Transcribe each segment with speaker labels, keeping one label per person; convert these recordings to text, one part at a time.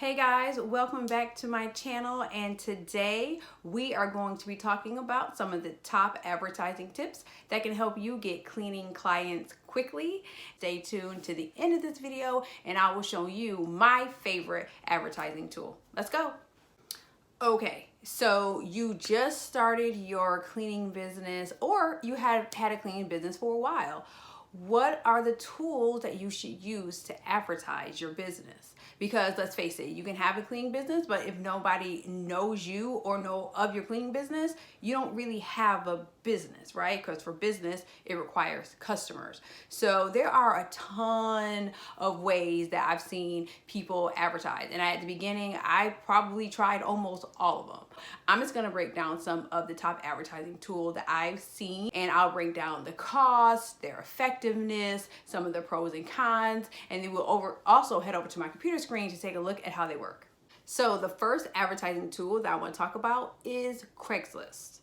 Speaker 1: Hey guys, welcome back to my channel, and today we are going to be talking about some of the top advertising tips that can help you get cleaning clients quickly. Stay tuned to the end of this video and I will show you my favorite advertising tool. Let's go. Okay, so you just started your cleaning business or you had had a cleaning business for a while. What are the tools that you should use to advertise your business? Because let's face it, you can have a cleaning business, but if nobody knows you or know of your cleaning business, you don't really have a business, right? Because for business, it requires customers. So there are a ton of ways that I've seen people advertise. And at the beginning, I probably tried almost all of them. I'm just gonna break down some of the top advertising tools that I've seen, and I'll break down the costs, their effectiveness, some of the pros and cons, and then we'll also head over to my computer screen to take a look at how they work. So the first advertising tool that I want to talk about is Craigslist.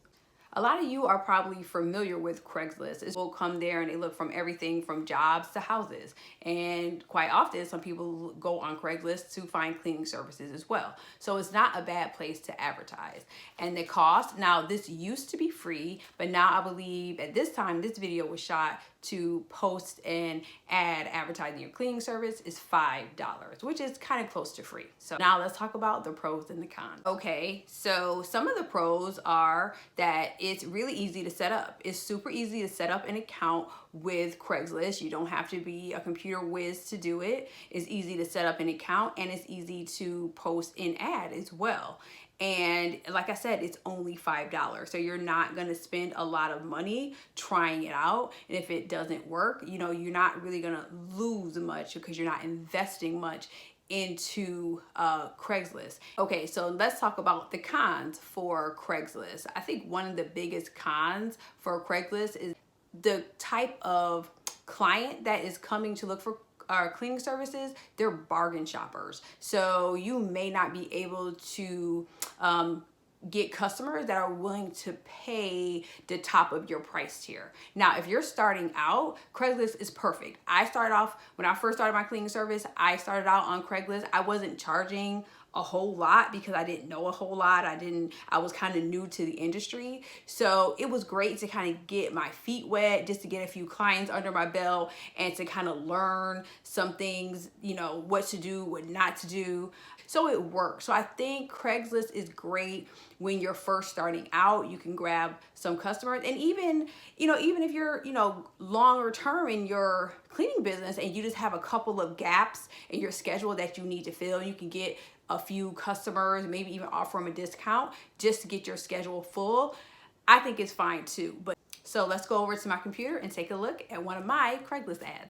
Speaker 1: A lot of you are probably familiar with Craigslist. People come there and they look from everything from jobs to houses. And quite often, some people go on Craigslist to find cleaning services as well. So it's not a bad place to advertise. And the cost, now this used to be free, but now I believe at this time, this video was shot to post an ad advertising your cleaning service is $5, which is kind of close to free. So now let's talk about the pros and the cons. Okay, so some of the pros are that it's really easy to set up. It's super easy to set up an account with Craigslist. You don't have to be a computer whiz to do it. It's easy to set up an account and it's easy to post an ad as well. And like I said, it's only $5. So you're not going to spend a lot of money trying it out. And if it doesn't work, you're not really going to lose much because you're not investing much into Craigslist. Okay, so let's talk about the cons for Craigslist. I think one of the biggest cons for Craigslist is the type of client that is coming to look for our cleaning services. They're bargain shoppers. So you may not be able to get customers that are willing to pay the top of your price tier. Now, if you're starting out, Craigslist is perfect. When I first started my cleaning service, I started out on Craigslist. I wasn't charging a whole lot because I didn't know a whole lot. I was kind of new to the industry. So it was great to kind of get my feet wet, just to get a few clients under my belt and to kind of learn some things, what to do, what not to do. So it worked. So I think Craigslist is great when you're first starting out. You can grab some customers, and even if you're, longer term in your cleaning business and you just have a couple of gaps in your schedule that you need to fill, you can get a few customers, maybe even offer them a discount just to get your schedule full. I think it's fine too. So let's go over to my computer and take a look at one of my Craigslist ads.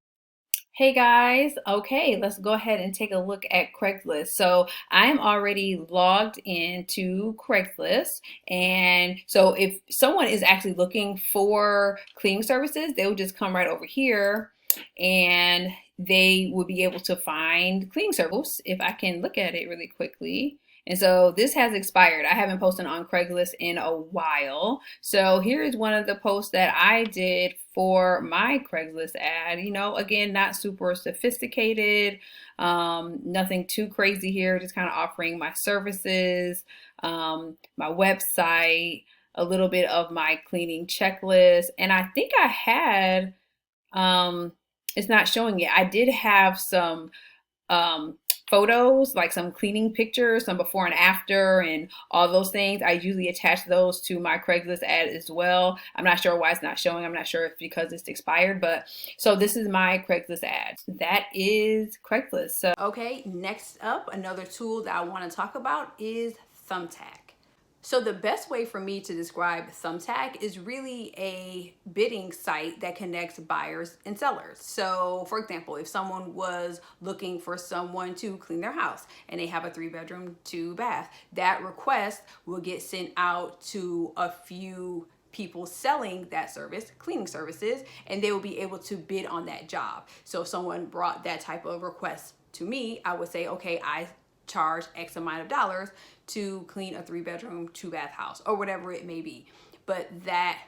Speaker 1: Hey guys, okay, let's go ahead and take a look at Craigslist. So I'm already logged into Craigslist, and so if someone is actually looking for cleaning services, they will just come right over here and they will be able to find cleaning service. If I can look at it really quickly. And so this has expired. I haven't posted on Craigslist in a while. So here is one of the posts that I did for my Craigslist ad. Again, not super sophisticated, nothing too crazy here, just kind of offering my services, my website, a little bit of my cleaning checklist. And I think I had, it's not showing it. I did have some photos, like some cleaning pictures, some before and after, and all those things. I usually attach those to my Craigslist ad as well. I'm not sure why it's not showing. I'm not sure if because it's expired, but so this is my Craigslist ad. That is Craigslist. So, okay, next up, another tool that I want to talk about is Thumbtack. So the best way for me to describe Thumbtack is really a bidding site that connects buyers and sellers. So for example, if someone was looking for someone to clean their house and they have a 3-bedroom, 2-bath, that request will get sent out to a few people selling that service, cleaning services, and they will be able to bid on that job. So if someone brought that type of request to me, I would say, okay, I charge X amount of dollars to clean a 3-bedroom, 2-bath house, or whatever it may be. But that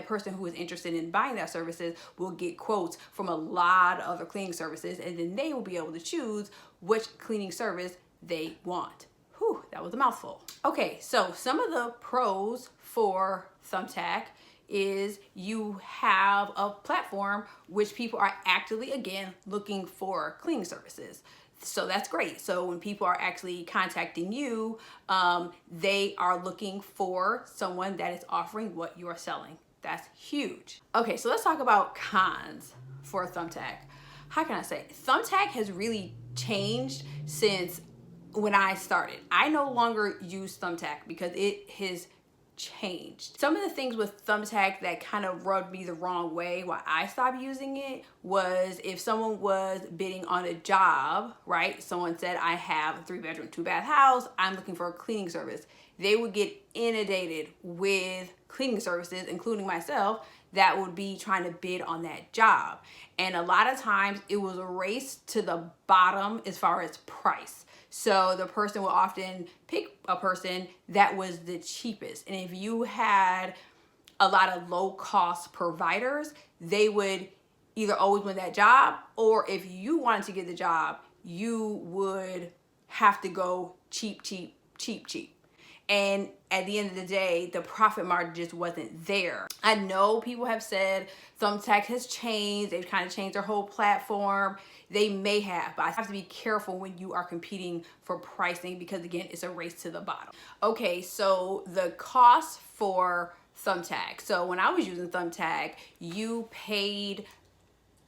Speaker 1: person who is interested in buying that services will get quotes from a lot of other cleaning services, and then they will be able to choose which cleaning service they want. Whew, that was a mouthful. Okay, so some of the pros for Thumbtack is you have a platform which people are actively, again, looking for cleaning services. So that's great. So when people are actually contacting you, they are looking for someone that is offering what you are selling. That's huge. Okay, so let's talk about cons for Thumbtack. How can I say? Thumbtack has really changed since when I started. I no longer use Thumbtack because it has changed. Some of the things with Thumbtack that kind of rubbed me the wrong way why I stopped using it was if someone was bidding on a job, right? Someone said, I have a 3-bedroom, 2-bath house. I'm looking for a cleaning service. They would get inundated with cleaning services, including myself, that would be trying to bid on that job. And a lot of times it was a race to the bottom as far as price. So the person will often pick a person that was the cheapest. And if you had a lot of low cost providers, they would either always win that job, or if you wanted to get the job, you would have to go cheap, cheap, cheap, cheap. And at the end of the day, the profit margin just wasn't there. I know people have said Thumbtack has changed. They've kind of changed their whole platform. They may have, but I have to be careful when you are competing for pricing because, again, it's a race to the bottom. Okay, so the cost for Thumbtack. So when I was using Thumbtack, you paid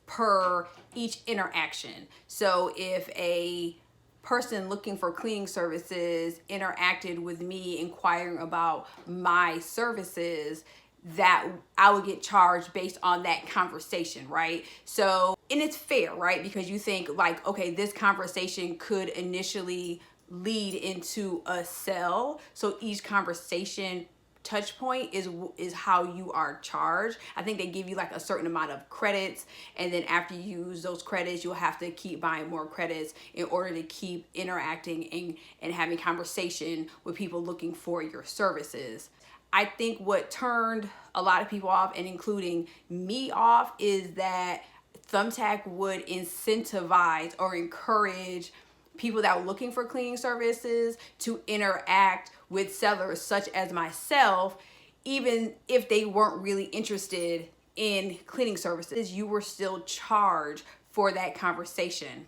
Speaker 1: per each interaction. So if a person looking for cleaning services interacted with me inquiring about my services, that I would get charged based on that conversation, right? So, and it's fair, right? Because you think like, okay, this conversation could initially lead into a sell. So each conversation touch point is how you are charged. I think they give you like a certain amount of credits, and then after you use those credits, you'll have to keep buying more credits in order to keep interacting and having conversation with people looking for your services. I think what turned a lot of people off, and including me off, is that Thumbtack would incentivize or encourage people that were looking for cleaning services to interact with sellers such as myself, even if they weren't really interested in cleaning services, you were still charged for that conversation.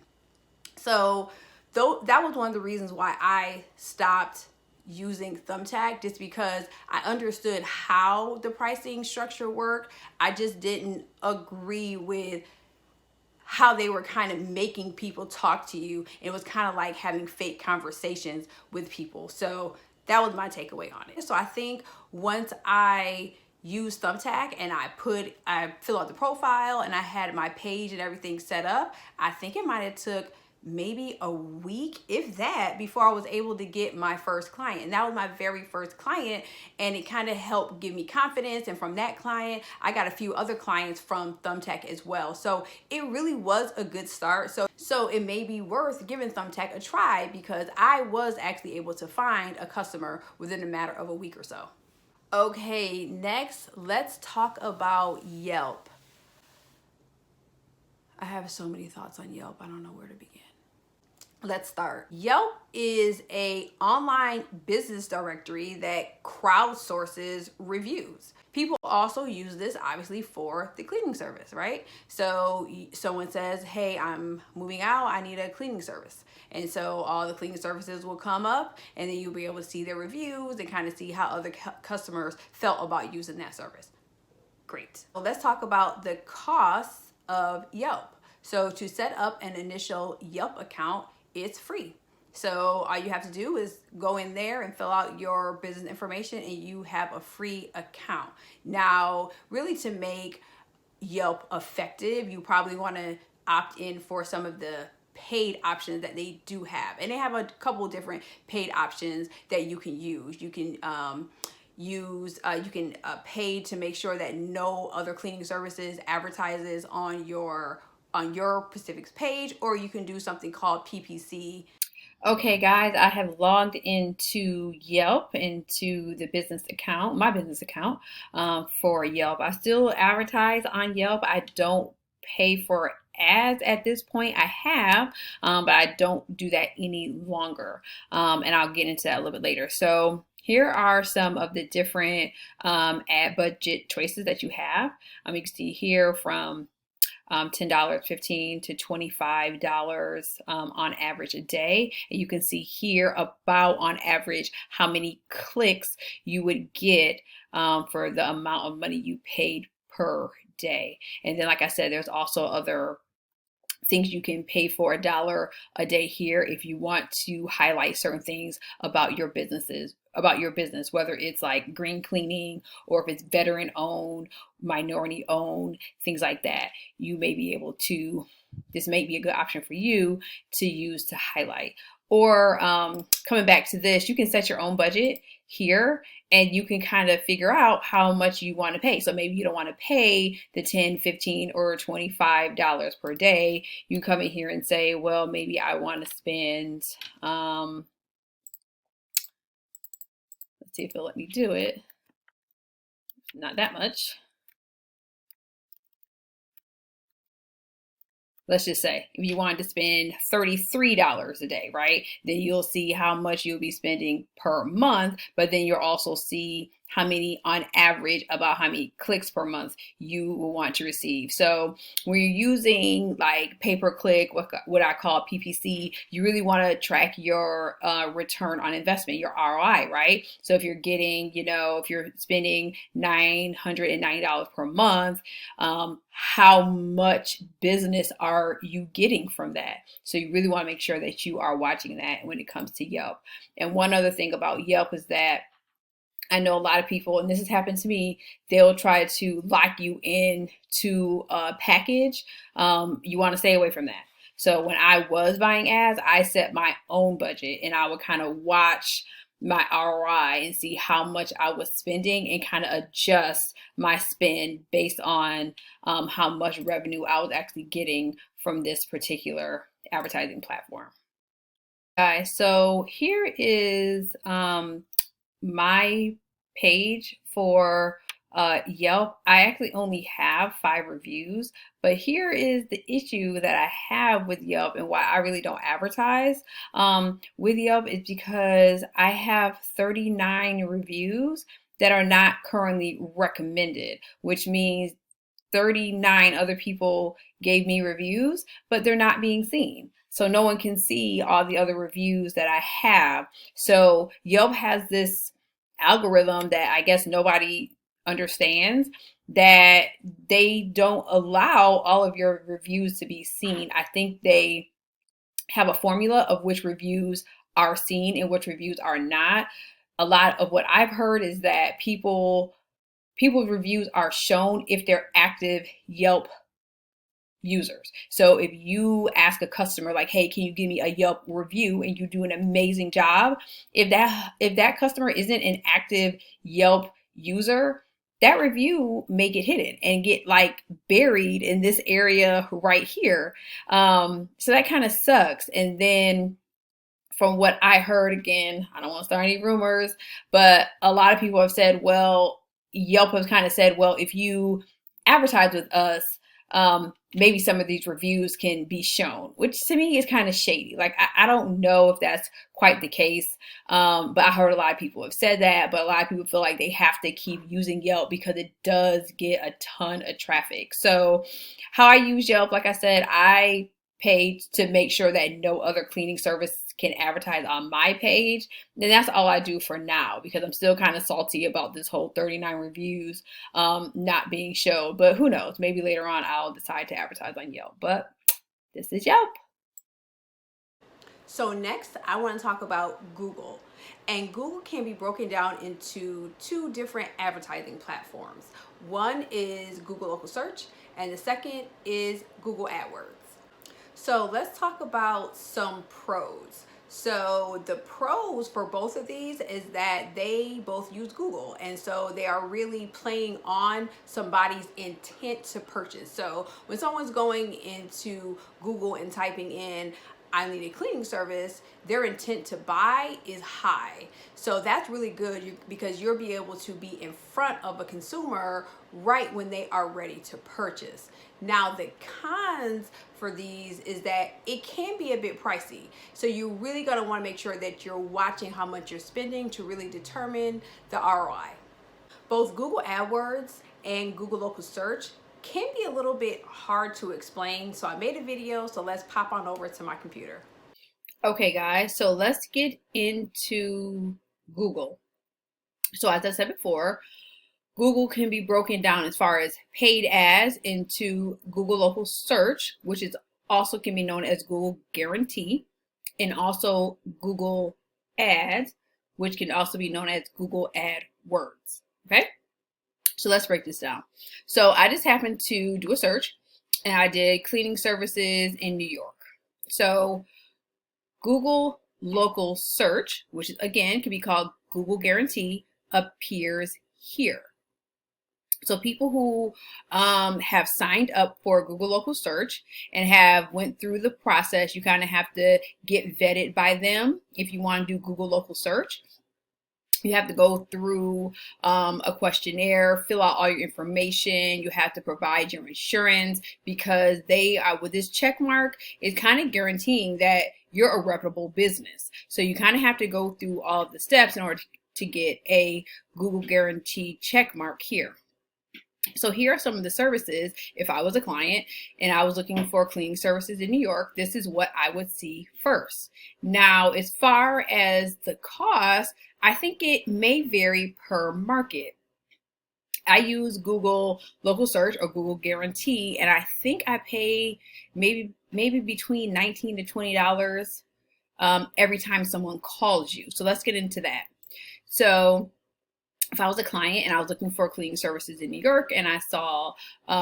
Speaker 1: So that was one of the reasons why I stopped using Thumbtack, just because I understood how the pricing structure worked. I just didn't agree with how they were kind of making people talk to you. It was kind of like having fake conversations with people. So that was my takeaway on it. So I think once I used Thumbtack and I fill out the profile and I had my page and everything set up, I think it might have took maybe a week, if that, before I was able to get my first client. And that was my very first client, and it kind of helped give me confidence. And from that client, I got a few other clients from Thumbtack as well. So it really was a good start. So it may be worth giving Thumbtack a try, because I was actually able to find a customer within a matter of a week or so. Okay, next, let's talk about Yelp. I have so many thoughts on Yelp. I don't know where to begin. Let's start. Yelp is an online business directory that crowdsources reviews. People also use this obviously for the cleaning service, right? So someone says, hey, I'm moving out, I need a cleaning service. And so all the cleaning services will come up, and then you'll be able to see their reviews and kind of see how other customers felt about using that service. Great. Well, let's talk about the costs of Yelp. So to set up an initial Yelp account, it's free. So all you have to do is go in there and fill out your business information, and you have a free account. Now, really, to make Yelp effective, you probably want to opt in for some of the paid options that they do have. And they have a couple different paid options that you can use. You can pay to make sure that no other cleaning services advertises on your Pacific's page, or you can do something called PPC. Okay, guys, I have logged into Yelp, into the business account, my business account for Yelp. I still advertise on Yelp. I don't pay for ads at this point. I have, but I don't do that any longer. And I'll get into that a little bit later. So here are some of the different ad budget choices that you have. You can see here from $10, $15 to $25 on average a day. And you can see here about on average how many clicks you would get for the amount of money you paid per day. And then, like I said, there's also other things you can pay for $1 a day here if you want to highlight certain things about your business, whether it's like green cleaning or if it's veteran owned, minority owned, things like that. You may be able to, this may be a good option for you to use to highlight. Or coming back to this, you can set your own budget here and you can kind of figure out how much you want to pay. So maybe you don't want to pay the $10, $15, or $25 per day. You come in here and say, well, maybe I want to spend, let's see if it'll let me do it. Not that much. Let's just say if you wanted to spend $33 a day, right? Then you'll see how much you'll be spending per month, but then you'll also see how many on average, about how many clicks per month you will want to receive. So when you're using like pay-per-click, what I call PPC, you really want to track your return on investment, your ROI, right? So if you're getting, if you're spending $990 per month, how much business are you getting from that? So you really want to make sure that you are watching that when it comes to Yelp. And one other thing about Yelp is that I know a lot of people, and this has happened to me, they'll try to lock you in to a package. You want to stay away from that. So when I was buying ads, I set my own budget and I would kind of watch my ROI and see how much I was spending and kind of adjust my spend based on how much revenue I was actually getting from this particular advertising platform. Guys, so here is my page for Yelp. I actually only have 5 reviews, but here is the issue that I have with Yelp and why I really don't advertise with Yelp is because I have 39 reviews that are not currently recommended, which means 39 other people gave me reviews, but they're not being seen. So no one can see all the other reviews that I have. So Yelp has this algorithm that I guess nobody understands, that they don't allow all of your reviews to be seen. I think they have a formula of which reviews are seen and which reviews are not. A lot of what I've heard is that people's reviews are shown if they're active Yelp users. So if you ask a customer like, hey, can you give me a Yelp review, and you do an amazing job, if that customer isn't an active Yelp user, that review may get hidden and get like buried in this area right here. So that kind of sucks. And then from what I heard, again, I don't want to start any rumors, but a lot of people have said, well, Yelp has kind of said, well, if you advertise with us, maybe some of these reviews can be shown, which to me is kind of shady. Like, I don't know if that's quite the case, but I heard a lot of people have said that, but a lot of people feel like they have to keep using Yelp because it does get a ton of traffic. So how I use Yelp, like I said, I pay to make sure that no other cleaning service can advertise on my page. And that's all I do for now, because I'm still kind of salty about this whole 39 reviews not being shown. But who knows, maybe later on I'll decide to advertise on Yelp. But this is Yelp. So next I want to talk about Google. And Google can be broken down into 2 different advertising platforms. One is Google Local Search, and the second is Google AdWords. So let's talk about some pros. So the pros for both of these is that they both use Google, and so they are really playing on somebody's intent to purchase. So when someone's going into Google and typing in, I need a cleaning service, their intent to buy is high. So that's really good because you'll be able to be in front of a consumer right when they are ready to purchase. Now, the cons for these is that it can be a bit pricey. So you're really going to want to make sure that you're watching how much you're spending to really determine the ROI. Both Google AdWords and Google Local Search can be a little bit hard to explain. So I made a video, so let's pop on over to my computer. Okay guys, so let's get into Google. So as I said before, Google can be broken down as far as paid ads into Google Local Search, which is also can be known as Google Guarantee, and also Google Ads, which can also be known as Google AdWords. Okay, so let's break this down. So I just happened to do a search, and I did cleaning services in New York. So Google Local Search, which again can be called Google Guarantee, appears here. So people who have signed up for Google Local Search and have went through the process, you kind of have to get vetted by them if you want to do Google Local Search. You have to go through a questionnaire, fill out all your information. You have to provide your insurance because they are, with this check mark, is kind of guaranteeing that you're a reputable business. So you kind of have to go through all of the steps in order to get a Google Guarantee check mark here. So here are some of the services. If I was a client and I was looking for cleaning services in New York, this is what I would see first. Now, as far as the cost, I think it may vary per market. I use Google Local Search or Google Guarantee, and I think I pay maybe between $19 to $20 every time someone calls you. So let's get into that. So if I was a client and I was looking for cleaning services in New York and I saw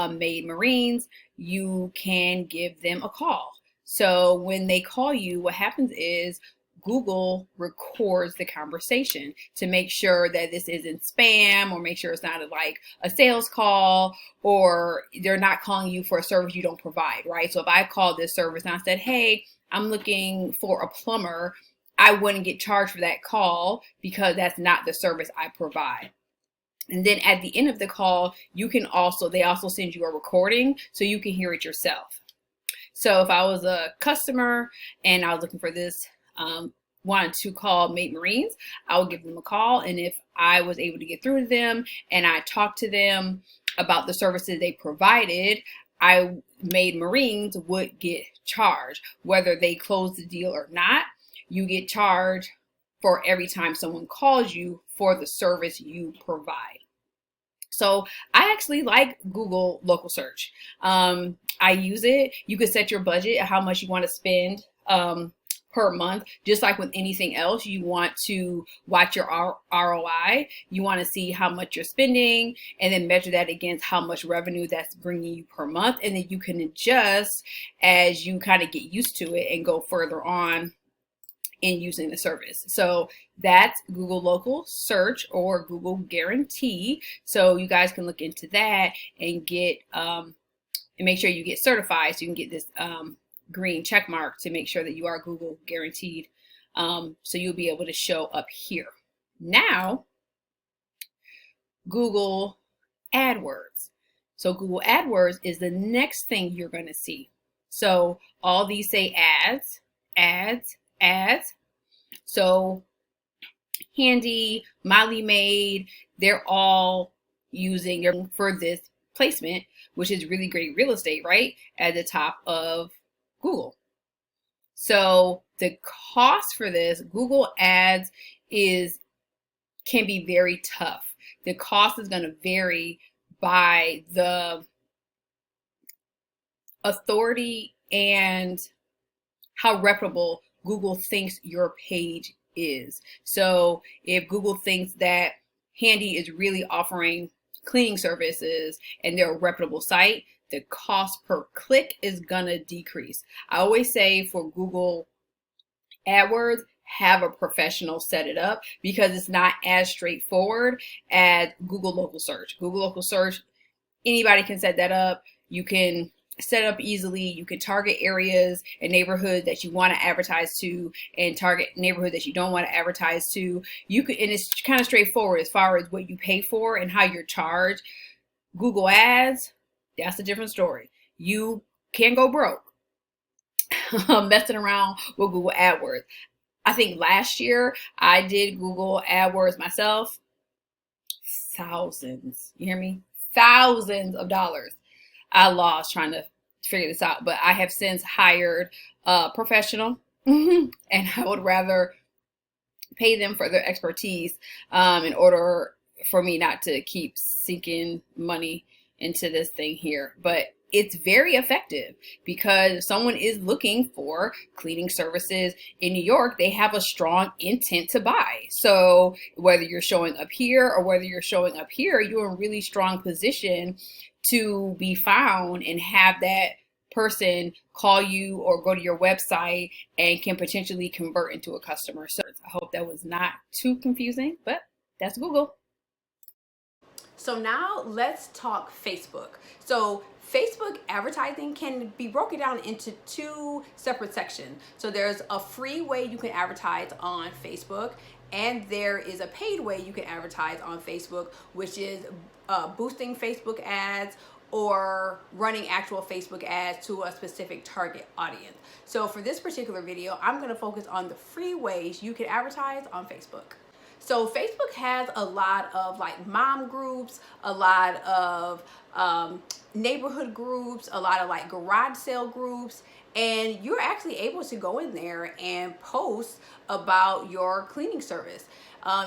Speaker 1: Made Marines, you can give them a call. So when they call you, what happens is Google records the conversation to make sure that this isn't spam, or make sure it's not like a sales call, or they're not calling you for a service you don't provide, right? So if I called this service and I said, hey, I'm looking for a plumber, I wouldn't get charged for that call because that's not the service I provide. And then at the end of the call, they also send you a recording so you can hear it yourself. So if I was a customer and I was looking for this, wanted to call Made Marines, I would give them a call. And if I was able to get through to them and I talked to them about the services they provided, Made Marines would get charged. Whether they close the deal or not, you get charged for every time someone calls you for the service you provide. So I actually like Google Local Search. I use it. You can set your budget, how much you want to spend per month. Just like with anything else, you want to watch your ROI. You want to see how much you're spending and then measure that against how much revenue that's bringing you per month. And then you can adjust as you kind of get used to it and go further on in using the service. So that's Google Local Search or Google Guarantee. So you guys can look into that and get and make sure you get certified so you can get this green check mark to make sure that you are Google guaranteed. So you'll be able to show up here. Now, Google AdWords. So Google AdWords is the next thing you're going to see. So all these say ads, ads, ads. So Handy, Molly Made, they're all using for this placement, which is really great real estate, right? At the top of Google. So the cost for this, Google Ads can be very tough. The cost is going to vary by the authority and how reputable Google thinks your page is. So if Google thinks that Handy is really offering cleaning services and they're a reputable site, the cost per click is gonna decrease. I always say for Google AdWords, have a professional set it up because it's not as straightforward as Google Local Search. Google Local Search, anybody can set that up. You can set up easily. You can target areas and neighborhoods that you want to advertise to, and target neighborhoods that you don't want to advertise to. You could, and it's kind of straightforward as far as what you pay for and how you're charged. Google Ads, that's a different story. You can go broke messing around with Google AdWords. I think last year I did Google AdWords myself. Thousands, you hear me? Thousands of dollars I lost trying to figure this out, but I have since hired a professional, and I would rather pay them for their expertise in order for me not to keep sinking money into this thing here. But it's very effective because if someone is looking for cleaning services in New York, they have a strong intent to buy. So whether you're showing up here or whether you're showing up here, you're in a really strong position to be found and have that person call you or go to your website and can potentially convert into a customer. So I hope that was not too confusing, but that's Google. So now let's talk Facebook. So Facebook advertising can be broken down into two separate sections. So there's a free way you can advertise on Facebook, and there is a paid way you can advertise on Facebook, which is boosting Facebook ads or running actual Facebook ads to a specific target audience. So for this particular video, I'm going to focus on the free ways you can advertise on Facebook. So Facebook has a lot of like mom groups, a lot of neighborhood groups, a lot of like garage sale groups, and you're actually able to go in there and post about your cleaning service.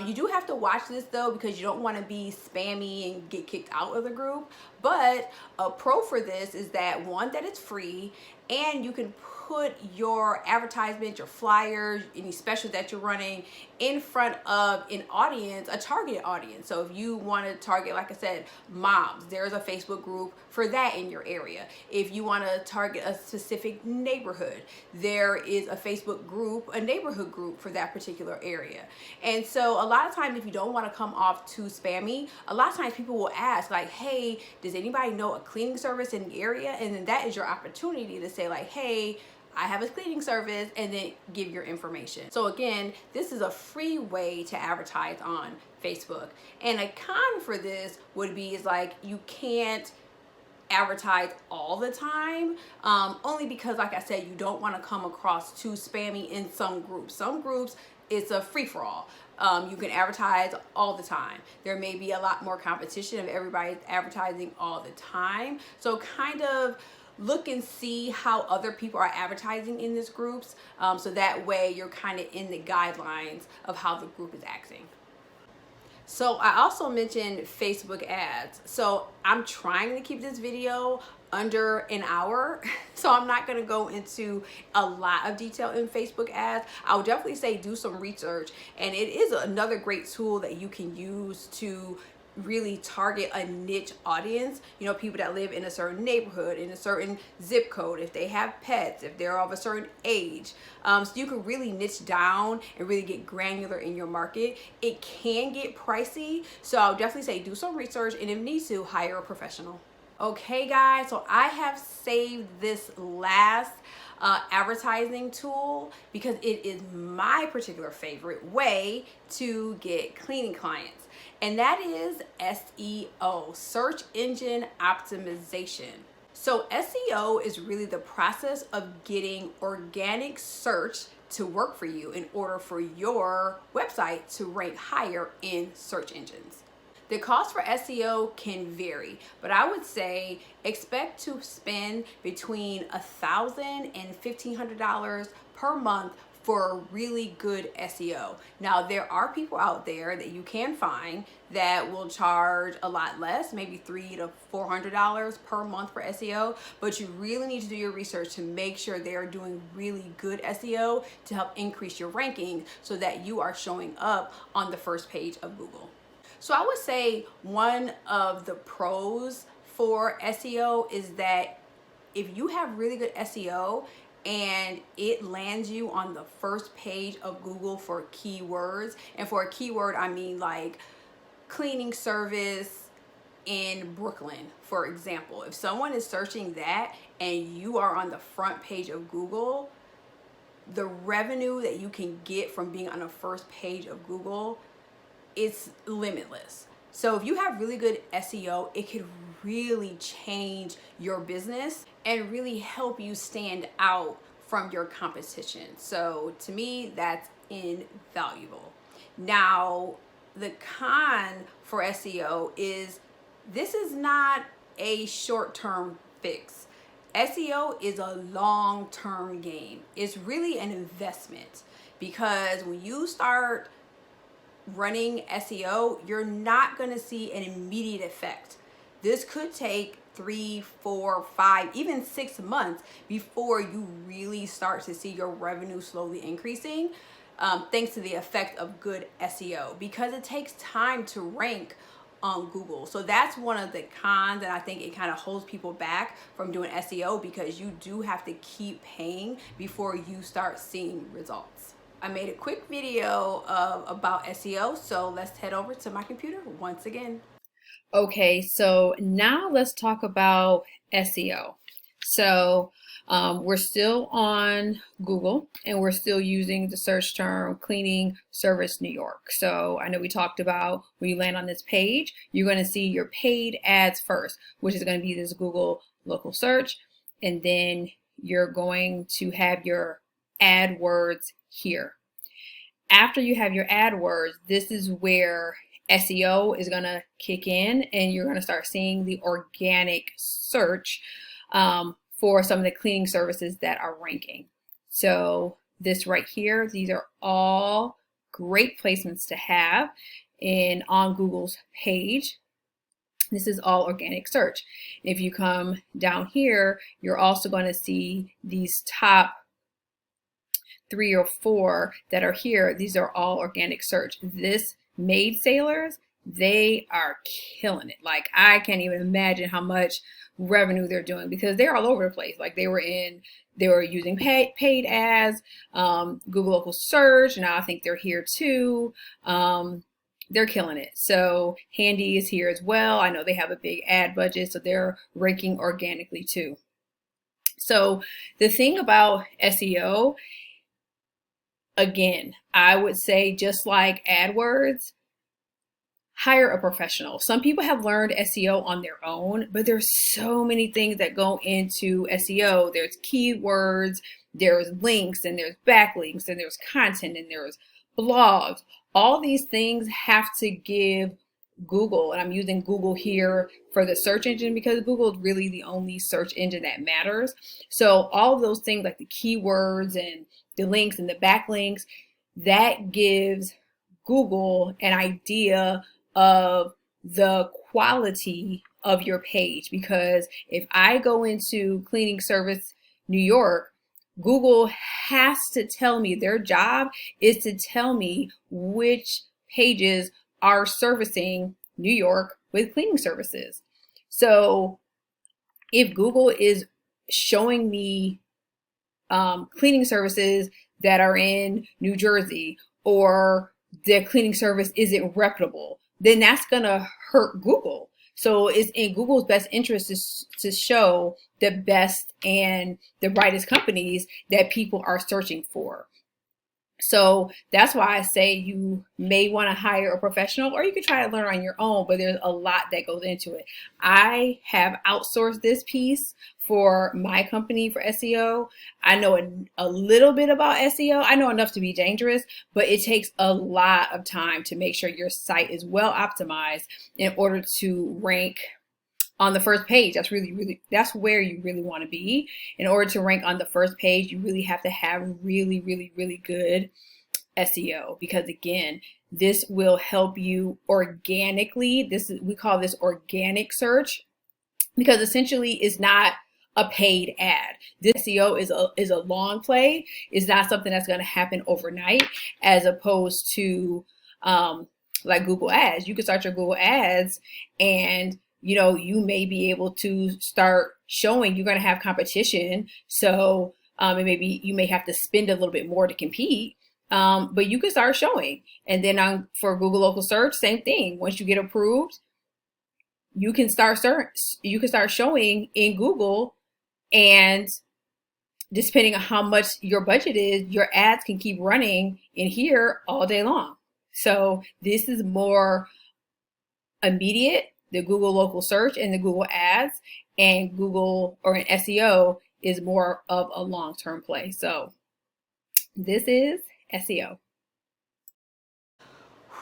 Speaker 1: You do have to watch this though, because you don't want to be spammy and get kicked out of the group. But a pro for this is that one, that it's free, and you can put your advertisement, your flyers, any specials that you're running in front of an audience, a targeted audience. So if you want to target, like I said, moms, there's a Facebook group for that in your area. If you want to target a specific neighborhood, there is a Facebook group, a neighborhood group for that particular area. And so a lot of times, if you don't want to come off too spammy, a lot of times people will ask like, hey, does anybody know a cleaning service in the area? And then that is your opportunity to say like, hey, I have a cleaning service, and then give your information. So again, this is a free way to advertise on Facebook. And a con for this would be is like you can't advertise all the time, only because, like I said, you don't want to come across too spammy in some groups. Some groups, it's a free-for-all. You can advertise all the time. There may be a lot more competition if everybody's advertising all the time. So kind of look and see how other people are advertising in these groups, so that way you're kind of in the guidelines of how the group is acting. So I also mentioned Facebook ads. So I'm trying to keep this video under an hour, so I'm not going to go into a lot of detail in Facebook ads. I would definitely say do some research, and it is another great tool that you can use to really target a niche audience. You know, people that live in a certain neighborhood, in a certain zip code, if they have pets, if they're of a certain age. So you can really niche down and really get granular in your market. It can get pricey, so I'll definitely say do some research, and if need to, hire a professional. Okay guys, so I have saved this last advertising tool because it is my particular favorite way to get cleaning clients. And that is SEO, search engine optimization. So SEO is really the process of getting organic search to work for you in order for your website to rank higher in search engines. The cost for SEO can vary, but I would say expect to spend between $1,000 and $1,500 per month for really good SEO. Now, there are people out there that you can find that will charge a lot less, maybe $300 to $400 per month for SEO, but you really need to do your research to make sure they are doing really good SEO to help increase your ranking so that you are showing up on the first page of Google. So I would say one of the pros for SEO is that if you have really good SEO and it lands you on the first page of Google for keywords, and for a keyword I mean like cleaning service, in Brooklyn, for example, if someone is searching that and you are on the front page of Google, the revenue that you can get from being on the first page of Google, it's limitless. So if you have really good SEO, it could really change your business and really help you stand out from your competition. So to me, that's invaluable. Now, the con for SEO is this is not a short-term fix. SEO is a long-term game. It's really an investment, because when you start running SEO, you're not going to see an immediate effect. This could take 3, 4, 5, even 6 months before you really start to see your revenue slowly increasing, thanks to the effect of good SEO, because it takes time to rank on Google. So that's one of the cons, and I think it kind of holds people back from doing SEO, because you do have to keep paying before you start seeing results. I made a quick video about SEO, so let's head over to my computer once again. Okay, so now let's talk about SEO. So we're still on Google, and we're still using the search term cleaning service New York. So I know we talked about when you land on this page, you're going to see your paid ads first, which is going to be this Google local search. And then you're going to have your AdWords here. After you have your AdWords, this is where SEO is going to kick in, and you're going to start seeing the organic search for some of the cleaning services that are ranking. So this right here, these are all great placements to have on Google's page. This is all organic search. If you come down here, you're also going to see these top 3 or 4 that are here. These are all organic search. This Maid Sailors, they are killing it. Like, I can't even imagine how much revenue they're doing, because they're all over the place. Like, they were using paid ads, Google local search. Now I think they're here too. They're killing it. So Handy is here as well. I know they have a big ad budget, so they're ranking organically too. So the thing about SEO, again, I would say, just like AdWords, hire a professional. Some people have learned SEO on their own, but there's so many things that go into SEO. There's keywords, there's links, and there's backlinks, and there's content, and there's blogs. All these things have to give Google, and I'm using Google here for the search engine because Google is really the only search engine that matters. So all of those things, like the keywords and the links and the backlinks, that gives Google an idea of the quality of your page. Because if I go into cleaning service New York, Google has to tell me, their job is to tell me which pages are servicing New York with cleaning services. So if Google is showing me cleaning services that are in New Jersey, or the cleaning service isn't reputable, then that's gonna hurt Google. So it's in Google's best interest to show the best and the brightest companies that people are searching for. So that's why I say you may want to hire a professional, or you could try to learn on your own, but there's a lot that goes into it. I have outsourced this piece for my company for SEO. I know a little bit about SEO. I know enough to be dangerous, but it takes a lot of time to make sure your site is well optimized in order to rank on the first page. That's where you really want to be. In order to rank on the first page, you really have to have really good SEO, because again, this will help you organically. We call this organic search, because essentially it's not a paid ad. This SEO is a long play. It's not something that's going to happen overnight, as opposed to like Google Ads. You can start your Google Ads, and you may be able to start showing you're going to have competition. So and maybe you may have to spend a little bit more to compete, but you can start showing. And then for Google local search, same thing. Once you get approved, you can start showing in Google, and depending on how much your budget is, your ads can keep running in here all day long. So this is more immediate, the Google local search and the Google ads, and Google or an SEO is more of a long-term play. So this is SEO.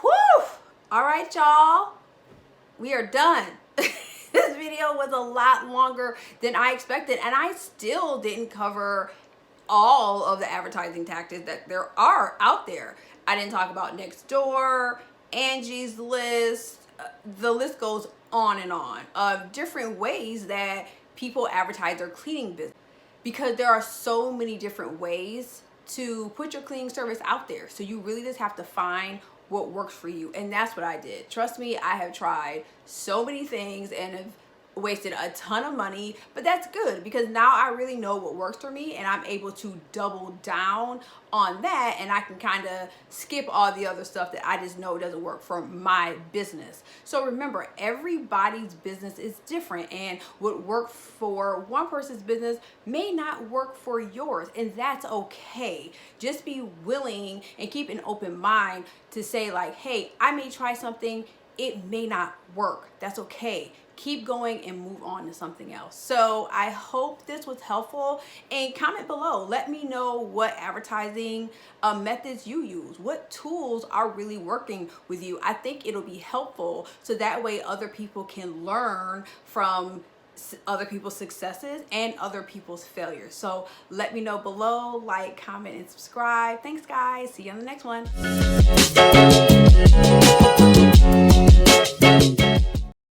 Speaker 1: Whew! All right, y'all, we are done. This video was a lot longer than I expected, and I still didn't cover all of the advertising tactics that there are out there. I didn't talk about Nextdoor, Angie's List. The list goes on and on of different ways that people advertise their cleaning business, because there are so many different ways to put your cleaning service out there. So you really just have to find what works for you, and that's what I did. Trust me, I have tried so many things and have wasted a ton of money, but that's good because now I really know what works for me, and I'm able to double down on that, and I can kind of skip all the other stuff that I just know doesn't work for my business. So remember, everybody's business is different, and what worked for one person's business may not work for yours, and that's okay. Just be willing and keep an open mind to say like, hey, I may try something, it may not work. That's okay. Keep going and move on to something else. So I hope this was helpful, and comment below. Let me know what advertising methods you use. What tools are really working with you? I think it'll be helpful, so that way other people can learn from other people's successes and other people's failures. So let me know below, like, comment, and subscribe. Thanks guys, see you on the next one.